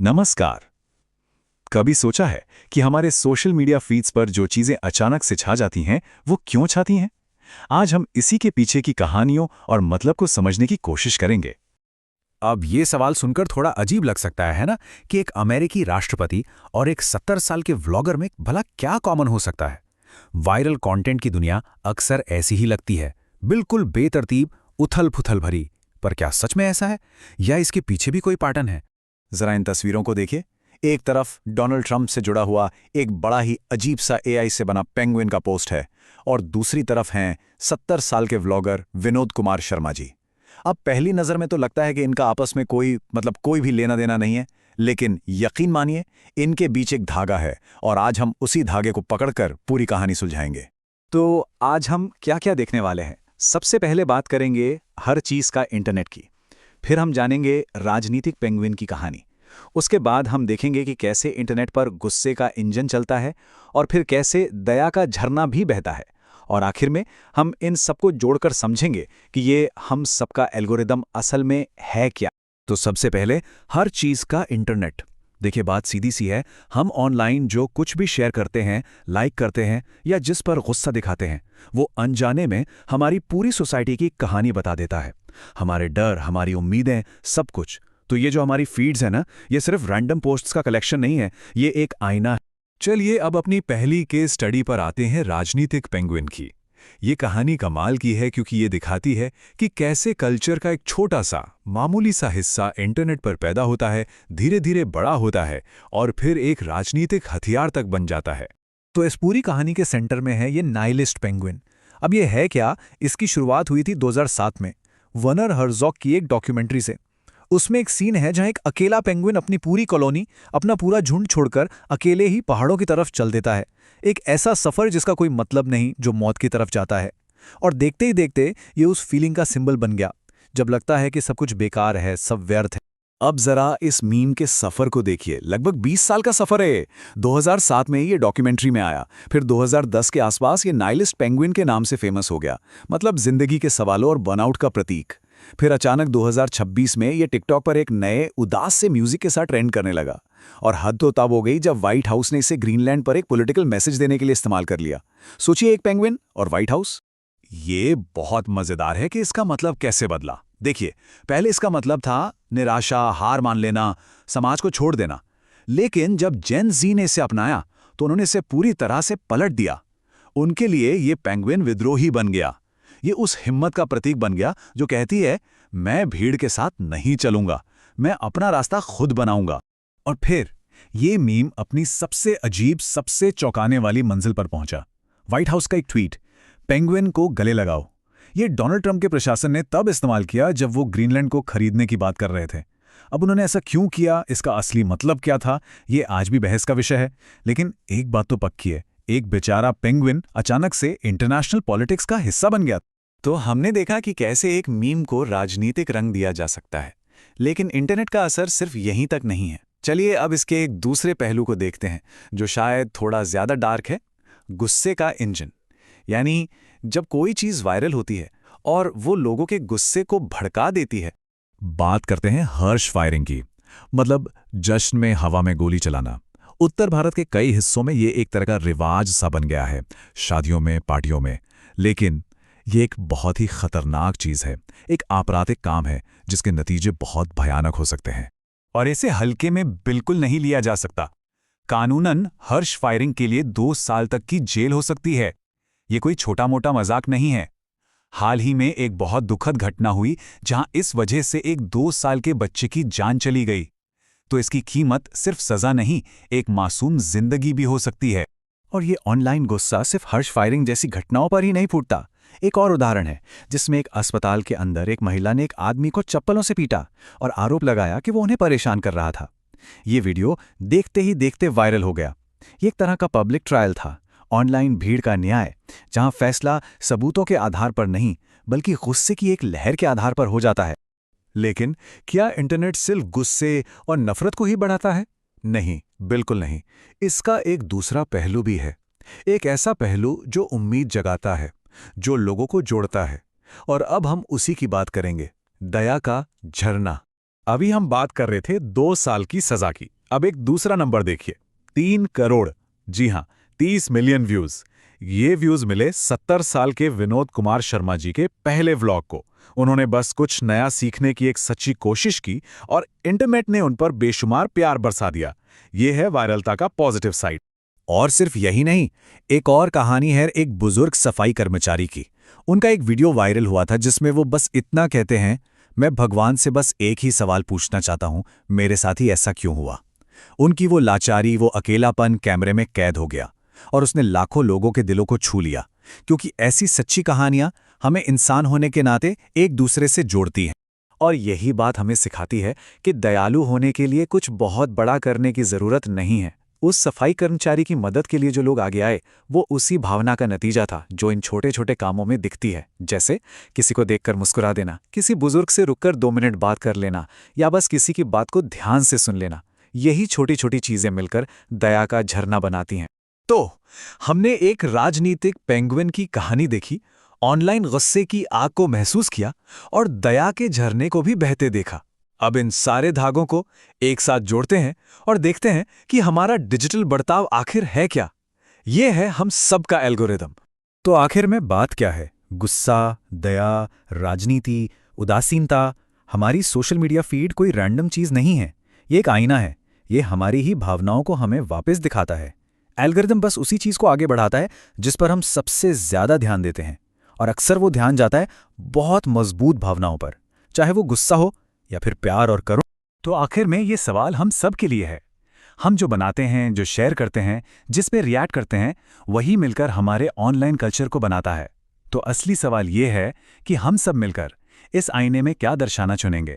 नमस्कार। कभी सोचा है कि हमारे सोशल मीडिया फीड्स पर जो चीजें अचानक से छा जाती हैं वो क्यों छाती हैं? आज हम इसी के पीछे की कहानियों और मतलब को समझने की कोशिश करेंगे। अब ये सवाल सुनकर थोड़ा अजीब लग सकता है ना कि एक अमेरिकी राष्ट्रपति और एक 70 साल के व्लॉगर में भला क्या कॉमन हो सकता है। वायरल कंटेंट की दुनिया अक्सर ऐसी ही लगती है, बिल्कुल बेतरतीब, उथल-पुथल भरी। पर क्या सच में ऐसा है या इसके पीछे भी कोई पैटर्न है? जरा इन तस्वीरों को देखिए। एक तरफ डोनाल्ड ट्रंप से जुड़ा हुआ एक बड़ा ही अजीब सा एआई से बना पेंगुइन का पोस्ट है और दूसरी तरफ हैं 70 साल के व्लॉगर विनोद कुमार शर्मा जी। अब पहली नज़र में तो लगता है कि इनका आपस में कोई भी लेना देना नहीं है, लेकिन यकीन मानिए इनके बीच एक धागा है और आज हम उसी धागे को पकड़कर पूरी कहानी सुलझाएंगे। तो आज हम क्या-क्या देखने वाले हैं? सबसे पहले बात करेंगे हर चीज़ का इंटरनेट की। फिर हम जानेंगे राजनीतिक पेंगुइन की कहानी। उसके बाद हम देखेंगे कि कैसे इंटरनेट पर गुस्से का इंजन चलता है और फिर कैसे दया का झरना भी बहता है। और आखिर में हम इन सबको जोड़कर समझेंगे कि ये हम सबका एल्गोरिदम असल में है क्या। तो सबसे पहले हर चीज का इंटरनेट। देखिए, बात सीधी सी है। हम ऑनलाइन जो कुछ भी शेयर करते हैं, लाइक करते हैं या जिस पर गुस्सा दिखाते हैं, वो अनजाने में हमारी पूरी सोसाइटी की कहानी बता देता है। हमारे डर, हमारी उम्मीदें, सब कुछ। तो ये जो हमारी फीड्स है ना, ये सिर्फ रैंडम पोस्ट्स का कलेक्शन नहीं है, ये एक आईना है। चलिए अब अपनी पहली केस स्टडी पर आते हैं, राजनीतिक पेंगुइन की। ये कहानी कमाल की है क्योंकि ये दिखाती है कि कैसे कल्चर का एक छोटा सा मामूली सा हिस्सा इंटरनेट पर पैदा होता है, धीरे धीरे बड़ा होता है और फिर एक राजनीतिक हथियार तक बन जाता है। तो इस पूरी कहानी के सेंटर में है ये नाइलिस्ट पेंगुइन। अब ये है क्या? इसकी शुरुआत हुई थी 2007 में वर्नर हर्जॉग की एक डॉक्यूमेंट्री से। उसमें एक सीन है जहां एक अकेला पेंगुइन अपनी पूरी कॉलोनी, अपना पूरा झुंड छोड़कर अकेले ही पहाड़ों की तरफ चल देता है। एक ऐसा सफर जिसका कोई मतलब नहीं, जो मौत की तरफ जाता है। और देखते ही देखते ये उस फीलिंग का सिंबल बन गया, जब लगता है कि सब कुछ बेकार है, सब व्यर्थ है। अब जरा इस मीम के सफर को देखिए। लगभग 20 साल का सफर है। 2007 में ये डॉक्यूमेंट्री में आया, फिर 2010 के आसपास ये नाइलिस्ट पेंगुइन के नाम से फेमस हो गया, मतलब जिंदगी के सवालों और बर्नआउट का प्रतीक। फिर अचानक 2026 में ये टिकटॉक पर एक नए उदास से म्यूजिक के साथ ट्रेंड करने लगा। और हद तो तब हो गई जब व्हाइट हाउस ने इसे ग्रीनलैंड पर एक पॉलिटिकल मैसेज देने के लिए इस्तेमाल कर लिया। सोचिए, एक पेंगुइन और व्हाइट हाउस। ये बहुत मजेदार है कि इसका मतलब कैसे बदला। देखिए, पहले इसका मतलब था निराशा, हार मान लेना, समाज को छोड़ देना। लेकिन जब जेन जी ने इसे अपनाया तो उन्होंने इसे पूरी तरह से पलट दिया। उनके लिए ये पेंगुइन विद्रोही बन गया। ये उस हिम्मत का प्रतीक बन गया जो कहती है, मैं भीड़ के साथ नहीं चलूंगा, मैं अपना रास्ता खुद बनाऊंगा। और फिर ये मीम अपनी सबसे अजीब, सबसे चौंकाने वाली मंजिल पर पहुंचा। व्हाइट हाउस का एक ट्वीट, पेंगुइन को गले लगाओ। ये डोनाल्ड ट्रंप के प्रशासन ने तब इस्तेमाल किया जब वो ग्रीनलैंड को खरीदने की बात कर रहे थे। अब उन्होंने ऐसा क्यों किया, इसका असली मतलब क्या था, ये आज भी बहस का विषय है। लेकिन एक बात तो पक्की है, एक बेचारा पेंगुइन अचानक से इंटरनेशनल पॉलिटिक्स का हिस्सा बन गया। तो हमने देखा कि कैसे एक मीम को राजनीतिक रंग दिया जा सकता है। लेकिन इंटरनेट का असर सिर्फ यहीं तक नहीं है। चलिए अब इसके एक दूसरे पहलू को देखते हैं, जो शायद थोड़ा ज्यादा डार्क है। गुस्से का इंजन। यानी जब कोई चीज वायरल होती है और वो लोगों के गुस्से को भड़का देती है। बात करते हैं हर्ष फायरिंग की, मतलब जश्न में हवा में गोली चलाना। उत्तर भारत के कई हिस्सों में ये एक तरह का रिवाज सा बन गया है, शादियों में, पार्टियों में। लेकिन ये एक बहुत ही खतरनाक चीज है, एक आपराधिक काम है जिसके नतीजे बहुत भयानक हो सकते हैं। और इसे हल्के में बिल्कुल नहीं लिया जा सकता। कानूनन हर्ष फायरिंग के लिए 2 साल तक की जेल हो सकती है। ये कोई छोटा मोटा मजाक नहीं है। हाल ही में एक बहुत दुखद घटना हुई जहां इस वजह से एक 2 साल के बच्चे की जान चली गई। तो इसकी कीमत सिर्फ सजा नहीं, एक मासूम जिंदगी भी हो सकती है। और ये ऑनलाइन गुस्सा सिर्फ हर्ष फायरिंग जैसी घटनाओं पर ही नहीं फूटता। एक और उदाहरण है जिसमें एक अस्पताल के अंदर एक महिला ने एक आदमी को चप्पलों से पीटा और आरोप लगाया कि वो उन्हें परेशान कर रहा था। ये वीडियो देखते ही देखते वायरल हो गया। ये एक तरह का पब्लिक ट्रायल था, ऑनलाइन भीड़ का न्याय, जहां फैसला सबूतों के आधार पर नहीं बल्कि गुस्से की एक लहर के आधार पर हो जाता है। लेकिन क्या इंटरनेट सिर्फ गुस्से और नफरत को ही बढ़ाता है? नहीं, बिल्कुल नहीं। इसका एक दूसरा पहलू भी है। एक ऐसा पहलू जो उम्मीद जगाता है, जो लोगों को जोड़ता है। और अब हम उसी की बात करेंगे, दया का झरना। अभी हम बात कर रहे थे 2 साल की सजा की। अब एक दूसरा नंबर देखिए, 3 करोड़, जी हाँ, 30 मिलियन व्यूज। ये व्यूज मिले 70 साल के विनोद कुमार शर्मा जी के पहले व्लॉग को। उन्होंने बस कुछ नया सीखने की एक सच्ची कोशिश की और इंटरनेट ने उन पर बेशुमार प्यार बरसा दिया। ये है वायरलता का पॉजिटिव साइड। और सिर्फ यही नहीं, एक और कहानी है एक बुजुर्ग सफाई कर्मचारी की। उनका एक वीडियो वायरल हुआ था जिसमें वो बस इतना कहते हैं, मैं भगवान से बस एक ही सवाल पूछना चाहता हूं, मेरे साथ ही ऐसा क्यों हुआ। उनकी वो लाचारी, वो अकेलापन कैमरे में कैद हो गया और उसने लाखों लोगों के दिलों को छू लिया, क्योंकि ऐसी सच्ची कहानियां हमें इंसान होने के नाते एक दूसरे से जोड़ती हैं। और यही बात हमें सिखाती है कि दयालु होने के लिए कुछ बहुत बड़ा करने की जरूरत नहीं है। उस सफाई कर्मचारी की मदद के लिए जो लोग आगे आए, वो उसी भावना का नतीजा था जो इन छोटे छोटे कामों में दिखती है, जैसे किसी को देखकर मुस्कुरा देना, किसी बुजुर्ग से रुककर 2 मिनट बात कर लेना, या बस किसी की बात को ध्यान से सुन लेना। यही छोटी छोटी चीजें मिलकर दया का झरना बनाती हैं। तो हमने एक राजनीतिक पेंगुइन की कहानी देखी, ऑनलाइन गुस्से की आग को महसूस किया और दया के झरने को भी बहते देखा। अब इन सारे धागों को एक साथ जोड़ते हैं और देखते हैं कि हमारा डिजिटल बर्ताव आखिर है क्या। ये है हम सबका एल्गोरिदम। तो आखिर में बात क्या है? गुस्सा, दया, राजनीति, उदासीनता। हमारी सोशल मीडिया फीड कोई रैंडम चीज नहीं है, ये एक आईना है। ये हमारी ही भावनाओं को हमें वापस दिखाता है। एल्गोरिदम बस उसी चीज को आगे बढ़ाता है जिस पर हम सबसे ज्यादा ध्यान देते हैं, और अक्सर वो ध्यान जाता है बहुत मजबूत भावनाओं पर, चाहे वो गुस्सा हो या फिर प्यार और करुणा। तो आखिर में ये सवाल हम सब के लिए है। हम जो बनाते हैं, जो शेयर करते हैं, जिस पे रिएक्ट करते हैं, वही मिलकर हमारे ऑनलाइन कल्चर को बनाता है। तो असली सवाल ये है कि हम सब मिलकर इस आईने में क्या दर्शाना चुनेंगे।